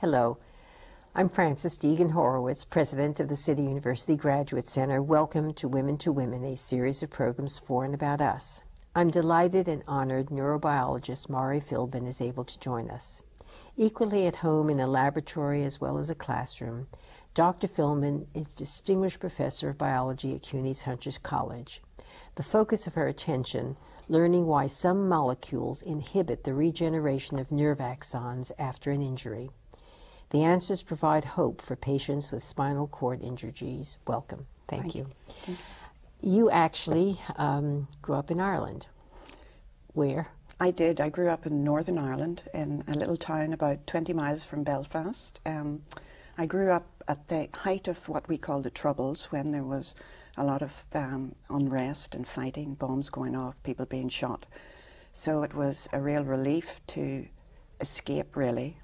Hello, I'm Frances Deegan Horowitz, President of the City University Graduate Center. Welcome to Women, a series of programs for and about us. I'm delighted and honored neurobiologist Mari Filbin is able to join us. Equally at home in a laboratory as well as a classroom, Dr. Filbin is Distinguished Professor of Biology at CUNY's Hunter's College. The focus of her attention, learning why some molecules inhibit the regeneration of nerve axons after an injury. The answers provide hope for patients with spinal cord injuries. Welcome. Thank you. Thank you. You actually grew up in Ireland. Where? I did. I grew up in Northern Ireland in a little town about 20 miles from Belfast. I grew up at the height of what we call the Troubles, when there was a lot of unrest and fighting, bombs going off, people being shot. So it was a real relief to escape, really,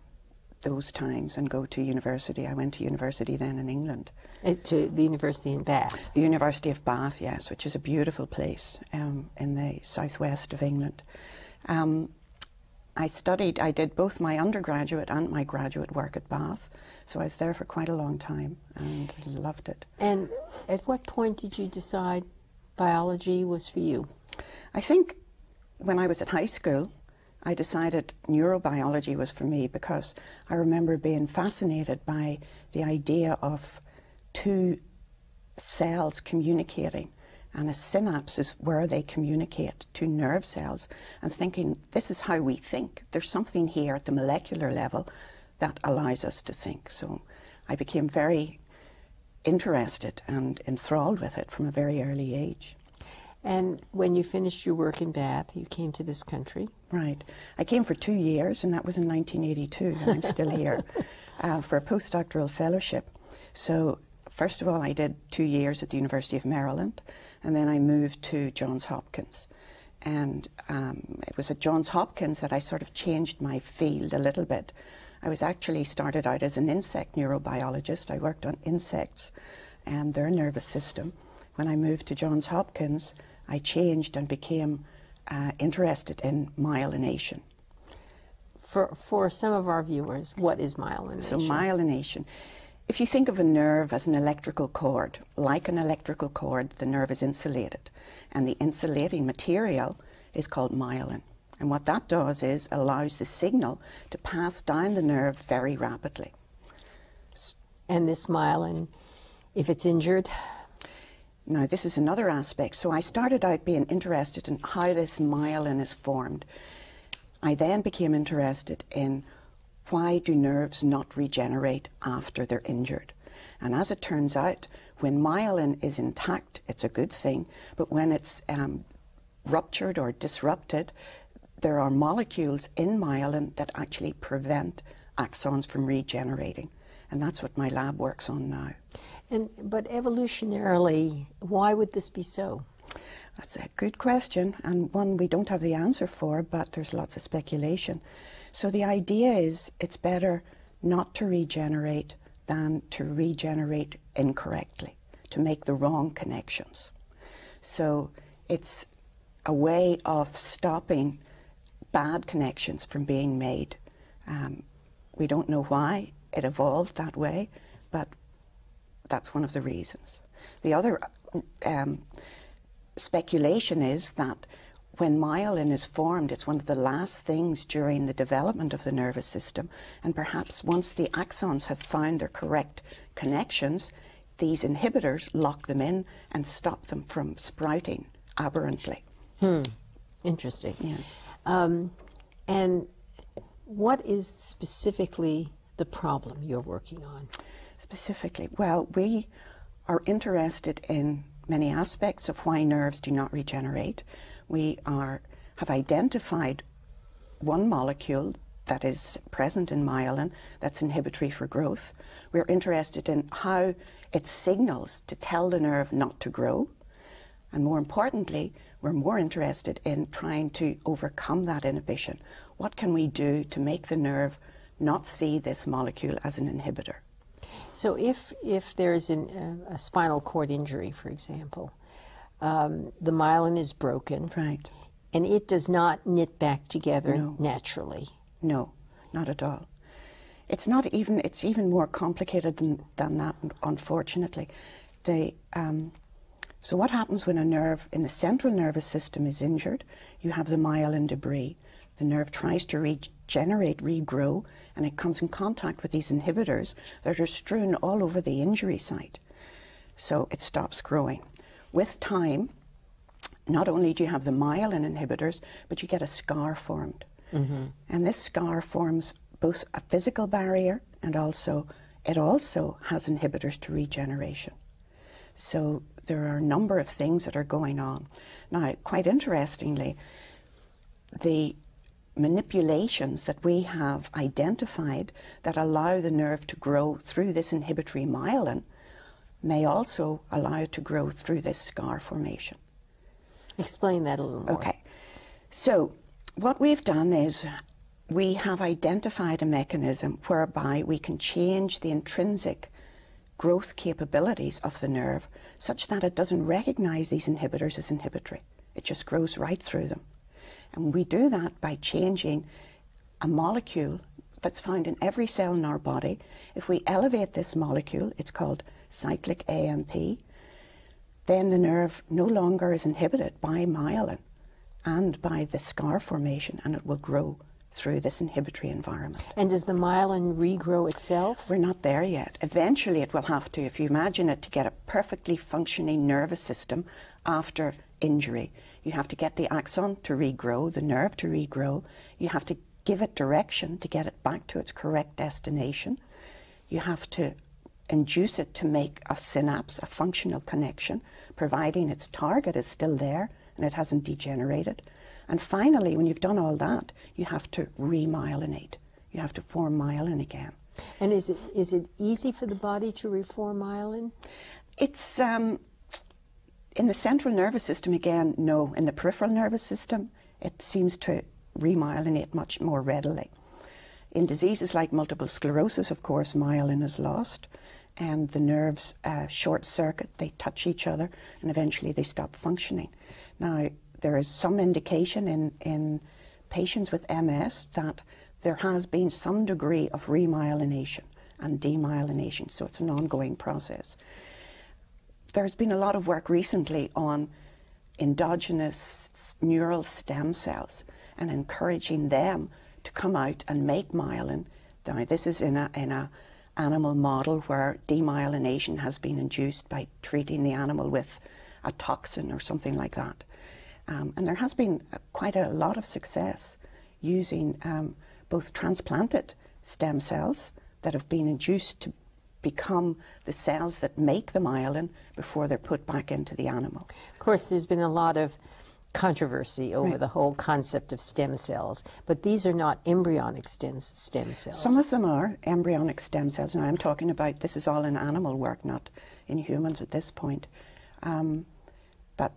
those times and go to university. I went to university then in England. To the university in Bath? The University of Bath, yes, which is a beautiful place in the southwest of England. I did both my undergraduate and my graduate work at Bath, so I was there for quite a long time and loved it. And at what point did you decide biology was for you? I think when I was at high school, I decided neurobiology was for me because I remember being fascinated by the idea of two cells communicating, and a synapse is where they communicate to nerve cells, and thinking, this is how we think. There's something here at the molecular level that allows us to think. So I became very interested and enthralled with it from a very early age. And when you finished your work in Bath, you came to this country? Right. I came for 2 years, and that was in 1982, and I'm still here, for a postdoctoral fellowship. So first of all, I did 2 years at the University of Maryland, and then I moved to Johns Hopkins. And it was at Johns Hopkins that I sort of changed my field a little bit. I was actually started out as an insect neurobiologist. I worked on insects and their nervous system. When I moved to Johns Hopkins, I changed and became interested in myelination. For some of our viewers, what is myelination? So myelination, if you think of a nerve as an electrical cord, like an electrical cord, the nerve is insulated, and the insulating material is called myelin. And what that does is allows the signal to pass down the nerve very rapidly. And this myelin, if it's injured? Now, this is another aspect. So I started out being interested in how this myelin is formed. I then became interested in why do nerves not regenerate after they're injured. And as it turns out, when myelin is intact, it's a good thing, but when it's ruptured or disrupted, there are molecules in myelin that actually prevent axons from regenerating. And that's what my lab works on now. But evolutionarily, why would this be so? That's a good question, and one we don't have the answer for, but there's lots of speculation. So the idea is it's better not to regenerate than to regenerate incorrectly, to make the wrong connections. So it's a way of stopping bad connections from being made. We don't know why it evolved that way, but that's one of the reasons. The other speculation is that when myelin is formed, it's one of the last things during the development of the nervous system, and perhaps once the axons have found their correct connections, these inhibitors lock them in and stop them from sprouting aberrantly. Interesting. Yeah. And what is specifically the problem you're working on? Specifically, well, we are interested in many aspects of why nerves do not regenerate. We have identified one molecule that is present in myelin that's inhibitory for growth. We're interested in how it signals to tell the nerve not to grow. And more importantly, we're more interested in trying to overcome that inhibition. What can we do to make the nerve not see this molecule as an inhibitor? So if there is a spinal cord injury, for example, the myelin is broken. Right. And it does not knit back together naturally. No, not at all. It's not even, it's even more complicated than that, unfortunately. So what happens when a nerve in the central nervous system is injured? You have the myelin debris. The nerve tries to regenerate, regrow, and it comes in contact with these inhibitors that are strewn all over the injury site. So it stops growing. With time, not only do you have the myelin inhibitors, but you get a scar formed. And this scar forms both a physical barrier and it also has inhibitors to regeneration. So there are a number of things that are going on. Now, quite interestingly, the manipulations that we have identified that allow the nerve to grow through this inhibitory myelin may also allow it to grow through this scar formation. Explain that a little more. Okay. So what we've done is we have identified a mechanism whereby we can change the intrinsic growth capabilities of the nerve such that it doesn't recognize these inhibitors as inhibitory. It just grows right through them. And we do that by changing a molecule that's found in every cell in our body. If we elevate this molecule, it's called cyclic AMP, then the nerve no longer is inhibited by myelin and by the scar formation, and it will grow through this inhibitory environment. And does the myelin regrow itself? We're not there yet. Eventually it will have to. If you imagine it, to get a perfectly functioning nervous system after injury, you have to get the axon to regrow, the nerve to regrow. You have to give it direction to get it back to its correct destination. You have to induce it to make a synapse, a functional connection, providing its target is still there and it hasn't degenerated. And finally, when you've done all that, you have to remyelinate. You have to form myelin again. And is it easy for the body to reform myelin? It's in the central nervous system, again, no. In the peripheral nervous system, it seems to remyelinate much more readily. In diseases like multiple sclerosis, of course, myelin is lost, and the nerves short circuit, they touch each other, and eventually they stop functioning. Now, there is some indication in patients with MS that there has been some degree of remyelination and demyelination, so it's an ongoing process. There's been a lot of work recently on endogenous neural stem cells and encouraging them to come out and make myelin. Now, this is in a animal model where demyelination has been induced by treating the animal with a toxin or something like that. And there has been quite a lot of success using both transplanted stem cells that have been induced to become the cells that make the myelin before they're put back into the animal. Of course, there's been a lot of controversy over the whole concept of stem cells, but these are not embryonic stem cells. Some of them are embryonic stem cells. Now, I'm talking about, this is all in animal work, not in humans at this point. But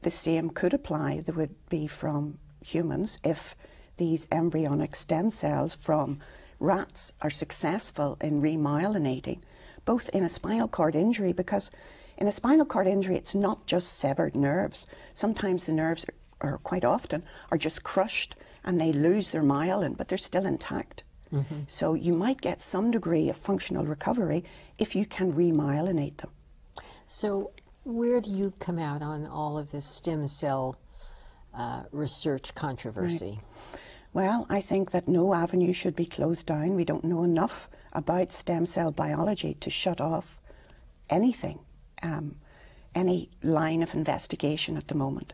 the same could apply, that would be from humans, if these embryonic stem cells from rats are successful in remyelinating, both in a spinal cord injury, because in a spinal cord injury it's not just severed nerves. Sometimes the nerves or quite often are just crushed and they lose their myelin, but they're still intact. So you might get some degree of functional recovery if you can remyelinate them. So where do you come out on all of this stem cell research controversy? Well, I think that no avenue should be closed down. We don't know enough about stem cell biology to shut off anything, any line of investigation at the moment.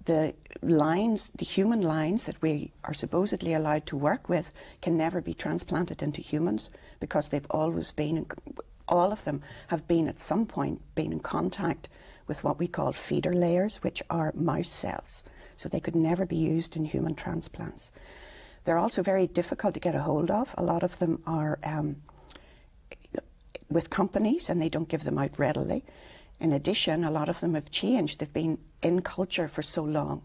The lines, the human lines that we are supposedly allowed to work with can never be transplanted into humans because they've always been, all of them have been at some point been in contact with what we call feeder layers, which are mouse cells. So they could never be used in human transplants. They're also very difficult to get a hold of. A lot of them are with companies and they don't give them out readily. In addition, a lot of them have changed. They've been in culture for so long.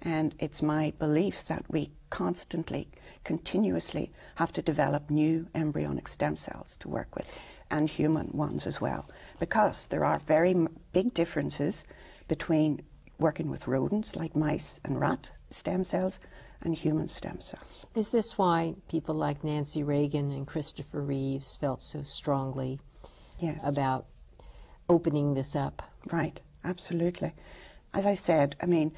And it's my belief that we constantly, continuously have to develop new embryonic stem cells to work with, and human ones as well. Because there are very big differences between working with rodents like mice and rat stem cells and human stem cells. Is this why people like Nancy Reagan and Christopher Reeves felt so strongly about opening this up? Right, absolutely. As I said, I mean,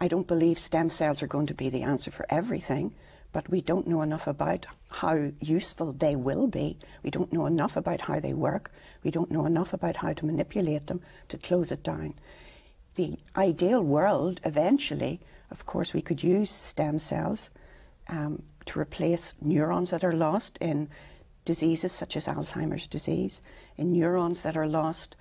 I don't believe stem cells are going to be the answer for everything, but we don't know enough about how useful they will be. We don't know enough about how they work. We don't know enough about how to manipulate them to close it down. The ideal world, eventually, of course, we could use stem cells to replace neurons that are lost in diseases such as Alzheimer's disease, in neurons that are lost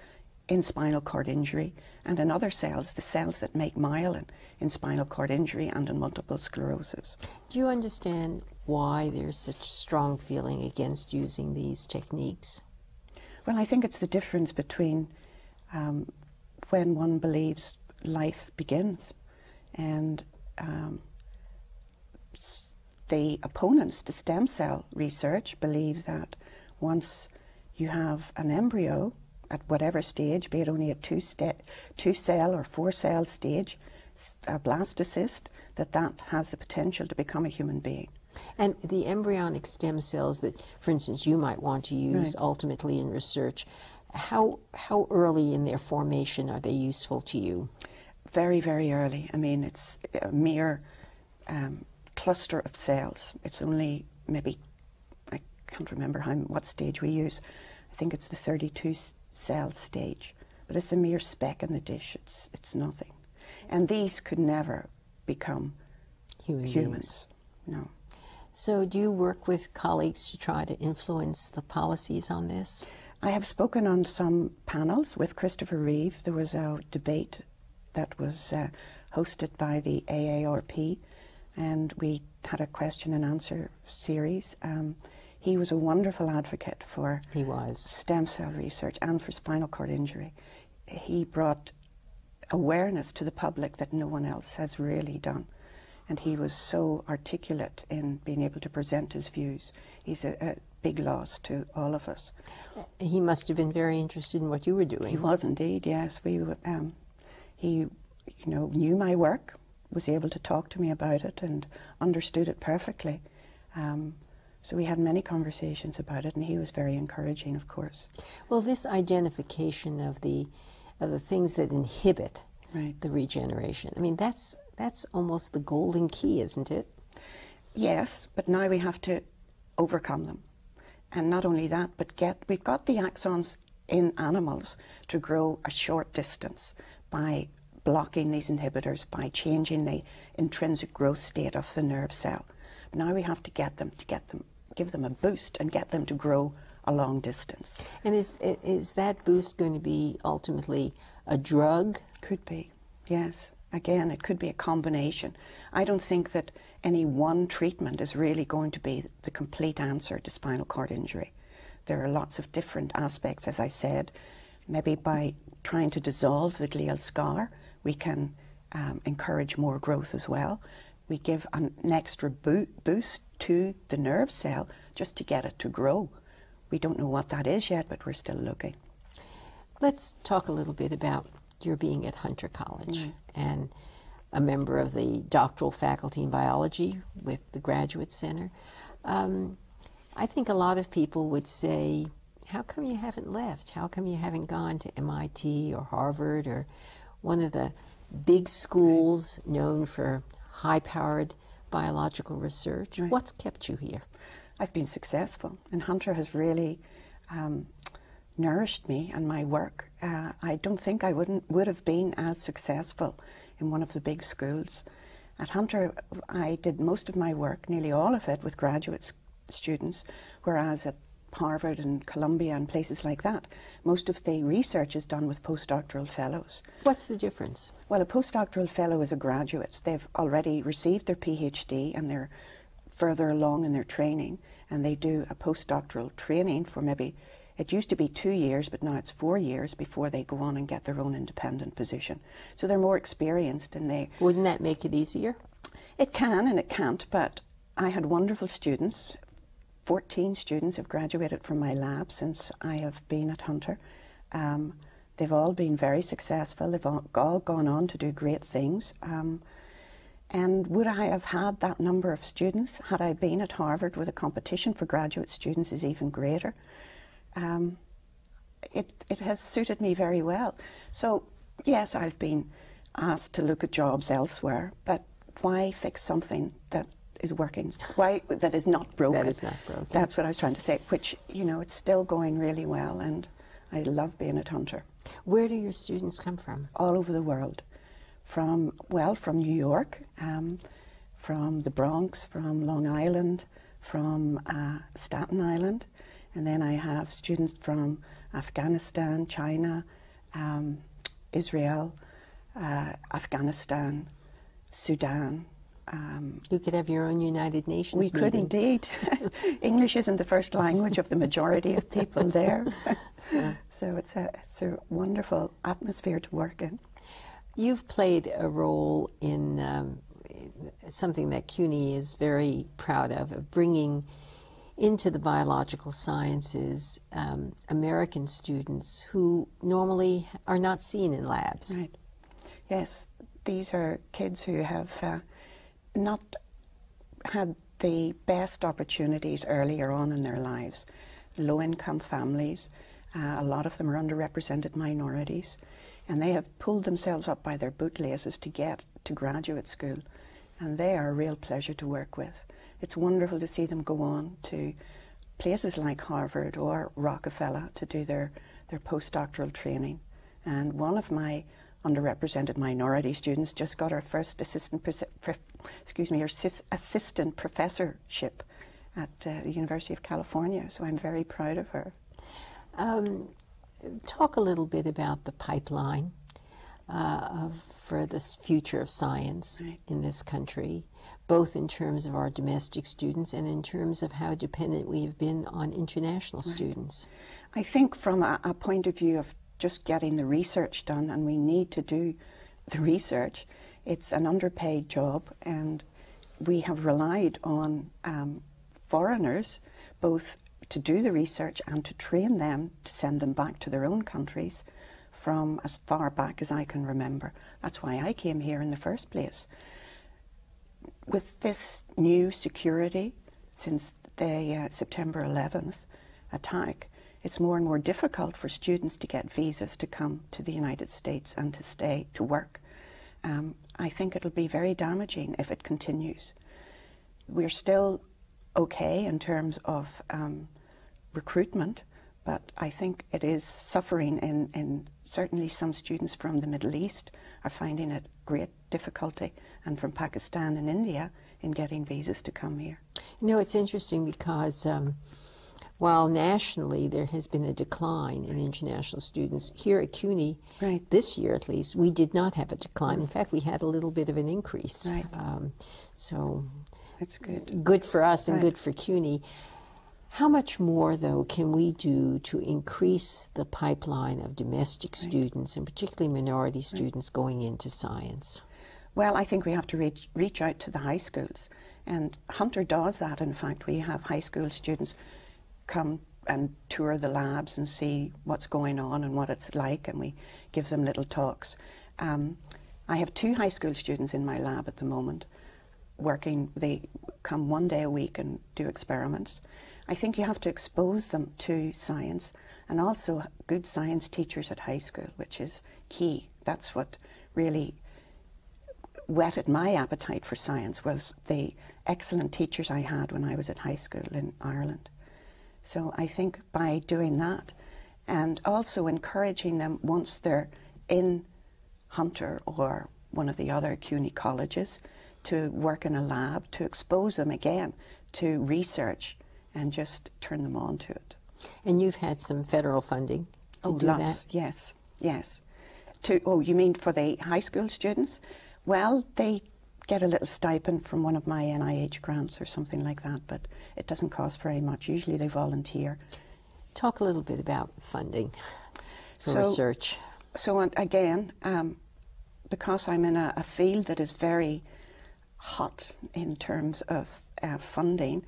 in spinal cord injury, and in other cells, the cells that make myelin in spinal cord injury and in multiple sclerosis. Do you understand why there's such strong feeling against using these techniques? Well, I think it's the difference between when one believes life begins and the opponents to stem cell research believe that once you have an embryo at whatever stage, be it only at two cell or 4 cell stage, a blastocyst, that has the potential to become a human being. And the embryonic stem cells that, for instance, you might want to use ultimately in research, how early in their formation are they useful to you? Very, very early. I mean, it's a mere cluster of cells. It's only maybe, I can't remember what stage we use. I think it's the 32 cell stage, but it's a mere speck in the dish. It's nothing. And these could never become humans. No. So do you work with colleagues to try to influence the policies on this? I have spoken on some panels with Christopher Reeve. There was a debate that was hosted by the AARP, and we had a question and answer series. He was a wonderful advocate for stem cell research and for spinal cord injury. He brought awareness to the public that no one else has really done. And he was so articulate in being able to present his views. He's a big loss to all of us. He must have been very interested in what you were doing. He was indeed, yes. He knew my work, was able to talk to me about it and understood it perfectly. So we had many conversations about it, and he was very encouraging, of course. Well, this identification of the things that inhibit the regeneration, I mean, that's almost the golden key, isn't it? Yes, but now we have to overcome them. And not only that, but we've got the axons in animals to grow a short distance by blocking these inhibitors, by changing the intrinsic growth state of the nerve cell. Now we have to give them a boost and get them to grow a long distance. And is that boost going to be ultimately a drug? Could be, yes. Again, it could be a combination. I don't think that any one treatment is really going to be the complete answer to spinal cord injury. There are lots of different aspects, as I said. Maybe by trying to dissolve the glial scar, we can encourage more growth as well. We give an extra boost to the nerve cell just to get it to grow. We don't know what that is yet, but we're still looking. Let's talk a little bit about your being at Hunter College and a member of the doctoral faculty in biology with the Graduate Center. I think a lot of people would say, how come you haven't left? How come you haven't gone to MIT or Harvard or one of the big schools known for high-powered biological research? What's kept you here? I've been successful, and Hunter has really nourished me and my work. I don't think I would have been as successful in one of the big schools. At Hunter, I did most of my work, nearly all of it, with graduate students, whereas at Harvard and Columbia and places like that, most of the research is done with postdoctoral fellows. What's the difference? Well, a postdoctoral fellow is a graduate. They've already received their PhD and they're further along in their training, and they do a postdoctoral training for maybe, it used to be 2 years, but now it's 4 years before they go on and get their own independent position. So they're more experienced, and they... Wouldn't that make it easier? It can and it can't, but I had wonderful students. 14 students have graduated from my lab since I have been at Hunter. They've all been very successful. They've all gone on to do great things. And would I have had that number of students had I been at Harvard, where the competition for graduate students is even greater? It has suited me very well. So yes, I've been asked to look at jobs elsewhere, but why fix something that is working? Why that is not broken? That is not broken. That's what I was trying to say. Which, you know, it's still going really well, and I love being at Hunter. Where do your students come from? All over the world, from New York, from the Bronx, from Long Island, from Staten Island, and then I have students from Afghanistan, China, Israel, Afghanistan, Sudan. You could have your own United Nations We could indeed. English isn't the first language of the majority of people there. So it's a wonderful atmosphere to work in. You've played a role in something that CUNY is very proud of bringing into the biological sciences American students who normally are not seen in labs. Right. Yes, these are kids who have not had the best opportunities earlier on in their lives. Low-income families, a lot of them are underrepresented minorities, and they have pulled themselves up by their bootlaces to get to graduate school, and they are a real pleasure to work with. It's wonderful to see them go on to places like Harvard or Rockefeller to do their postdoctoral training. And one of my underrepresented minority students just got her first assistant professorship at the University of California, so I'm very proud of her. Talk a little bit about the pipeline for this future of science in this country, both in terms of our domestic students and in terms of how dependent we have been on international students. I think from a point of view of just getting the research done, and we need to do the research, it's an underpaid job, and we have relied on foreigners both to do the research and to train them to send them back to their own countries from as far back as I can remember. That's why I came here in the first place. With this new security since the September 11th attack, it's more and more difficult for students to get visas to come to the United States and to stay to work. I think it'll be very damaging if it continues. We're still okay in terms of recruitment, but I think it is suffering in certainly some students from the Middle East are finding it great difficulty, and from Pakistan and India in getting visas to come here. You know, it's interesting because while nationally there has been a decline in international students, here at CUNY, this year at least, we did not have a decline. In fact, we had a little bit of an increase. So that's good. Good for us and good for CUNY. How much more, though, can we do to increase the pipeline of domestic students, and particularly minority students, going into science? Well, I think we have to reach out to the high schools, and Hunter does that. In fact, we have high school students come and tour the labs and see what's going on and what it's like, and we give them little talks. I have 2 high school students in my lab at the moment working. They come 1 day a week and do experiments. I think you have to expose them to science, and also good science teachers at high school, which is key. That's what really whetted my appetite for science, was the excellent teachers I had when I was at high school in Ireland. So I think by doing that, and also encouraging them once they're in Hunter or one of the other CUNY colleges to work in a lab, to expose them again to research and just turn them on to it. And you've had some federal funding to do lots. that? Yes, yes. You mean for the high school students? Well, they get a little stipend from one of my NIH grants or something like that, but it doesn't cost very much. Usually they volunteer. Talk a little bit about funding for research. So again, because I'm in a field that is very hot in terms of funding,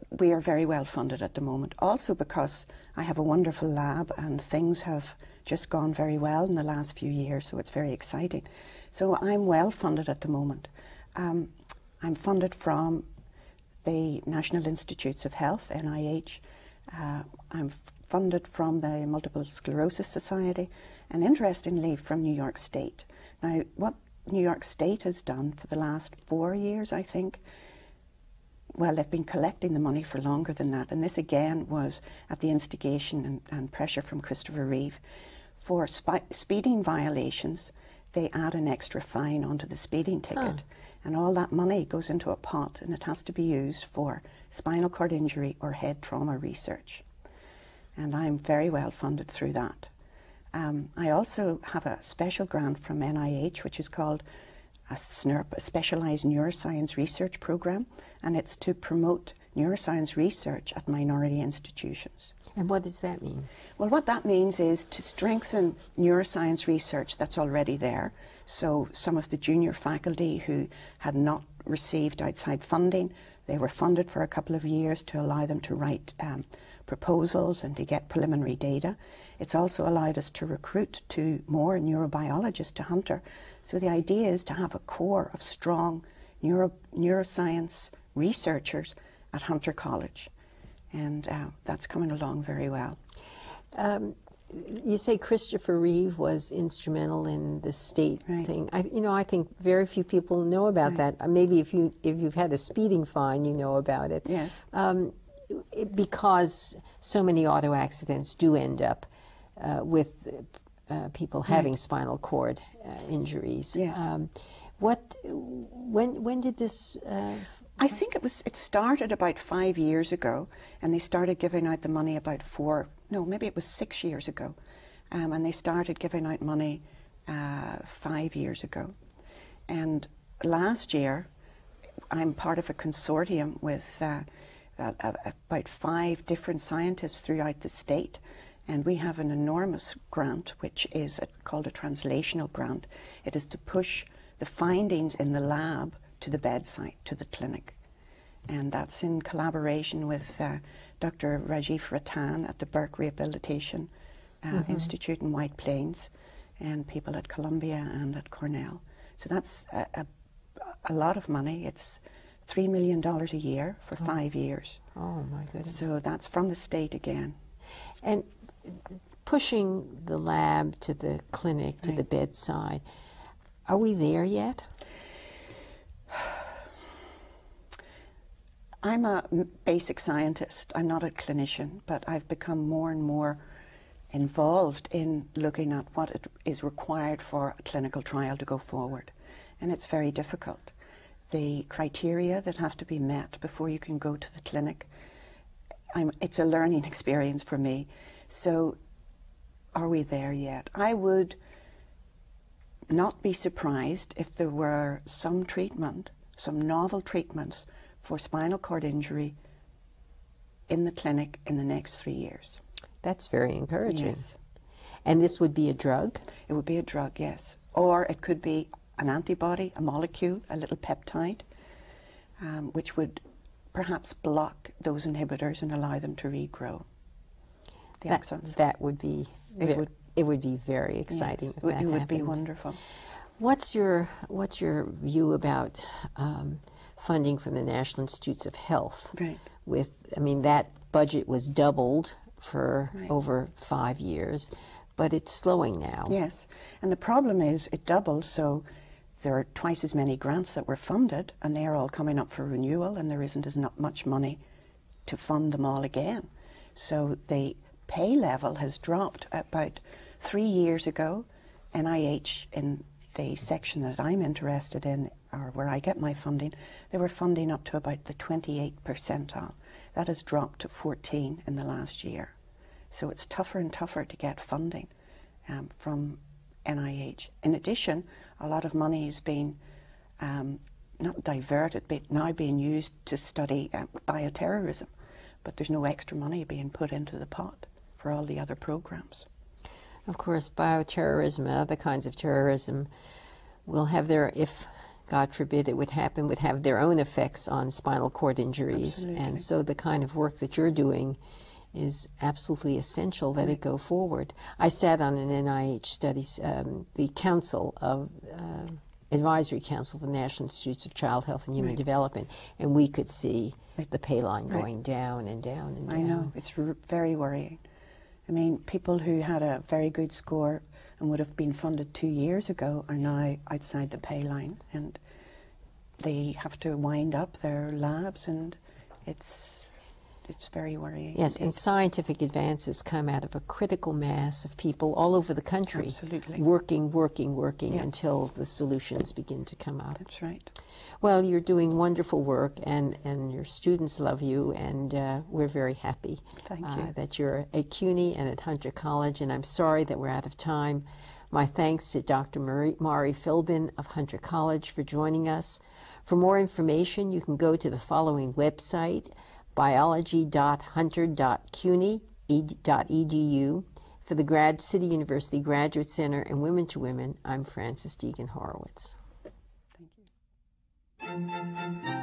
we are very well funded at the moment. Also because I have a wonderful lab and things have just gone very well in the last few years, so it's very exciting. So I'm well funded at the moment. I'm funded from the National Institutes of Health, NIH. I'm funded from the Multiple Sclerosis Society, and interestingly from New York State. Now, what New York State has done for the last 4 years, I think, well, they've been collecting the money for longer than that, and this again was at the instigation and pressure from Christopher Reeve. For speeding violations, they add an extra fine onto the speeding ticket, and all that money goes into a pot, and it has to be used for spinal cord injury or head trauma research. And I'm very well funded through that. I also have a special grant from NIH, which is called a SNRP, a Specialized Neuroscience Research Program, and it's to promote neuroscience research at minority institutions. And what does that mean? Well, what that means is to strengthen neuroscience research that's already there. So some of the junior faculty who had not received outside funding, they were funded for a couple of years to allow them to write proposals and to get preliminary data. It's also allowed us to recruit more neurobiologists to Hunter. So the idea is to have a core of strong neuroscience researchers at Hunter College. And that's coming along very well. You say Christopher Reeve was instrumental in the state thing. I think very few people know about that. Maybe if you've had a speeding fine, you know about it. Yes. Because so many auto accidents do end up with people having spinal cord injuries. Yes. When did this? I think it started about 5 years ago, and they started giving out the money about maybe it was 6 years ago, and they started giving out money 5 years ago. And last year, I'm part of a consortium with about 5 different scientists throughout the state, and we have an enormous grant, which is called a translational grant. It is to push the findings in the lab to the bedside, to the clinic. And that's in collaboration with Dr. Rajiv Ratan at the Burke Rehabilitation Institute in White Plains, and people at Columbia and at Cornell. So that's a lot of money. It's $3 million a year for 5 years. Oh, my goodness. So that's from the state again. And pushing the lab to the clinic, to the bedside, are we there yet? I'm a basic scientist. I'm not a clinician, but I've become more and more involved in looking at what is required for a clinical trial to go forward. And it's very difficult. The criteria that have to be met before you can go to the clinic, it's a learning experience for me. So are we there yet? I would not be surprised if there were some novel treatments for spinal cord injury in the clinic in the next 3 years. That's very encouraging. Yes. And this would be a drug? It would be a drug, yes. Or it could be an antibody, a molecule, a little peptide, which would perhaps block those inhibitors and allow them to regrow the axons. That would be it would be very exciting. Yes, if that would happened. be wonderful. What's your view about funding from the National Institutes of Health? Right. That budget was doubled for over 5 years, but it's slowing now. Yes, and the problem is it doubled, so there are twice as many grants that were funded, and they are all coming up for renewal, and there isn't as much money to fund them all again. So the pay level has dropped. About 3 years ago, NIH, in the section that I'm interested in, or where I get my funding, they were funding up to about the 28th percentile. That has dropped to 14 in the last year. So it's tougher and tougher to get funding from NIH. In addition, a lot of money is being not diverted, but now being used to study bioterrorism. But there's no extra money being put into the pot for all the other programs. Of course, bioterrorism and other kinds of terrorism will have if God forbid it would happen, would have their own effects on spinal cord injuries. Absolutely. And so the kind of work that you're doing is absolutely essential that it go forward. I sat on an NIH study, the Council of Advisory Council for the National Institutes of Child Health and Human Development, and we could see the pay line going down and down and down. I know, it's very worrying. I mean, people who had a very good score and would have been funded 2 years ago are now outside the pay line, and they have to wind up their labs, and it's very worrying. Yes, and scientific advances come out of a critical mass of people all over the country. Absolutely. Working until the solutions begin to come up. That's right. Well, you're doing wonderful work, and your students love you, and we're very happy that you're at CUNY and at Hunter College, and I'm sorry that we're out of time. My thanks to Dr. Mari Filbin of Hunter College for joining us. For more information, you can go to the following website, biology.hunter.cuny.edu. For the City University Graduate Center and Women to Women, I'm Frances Deegan Horowitz. Thank you.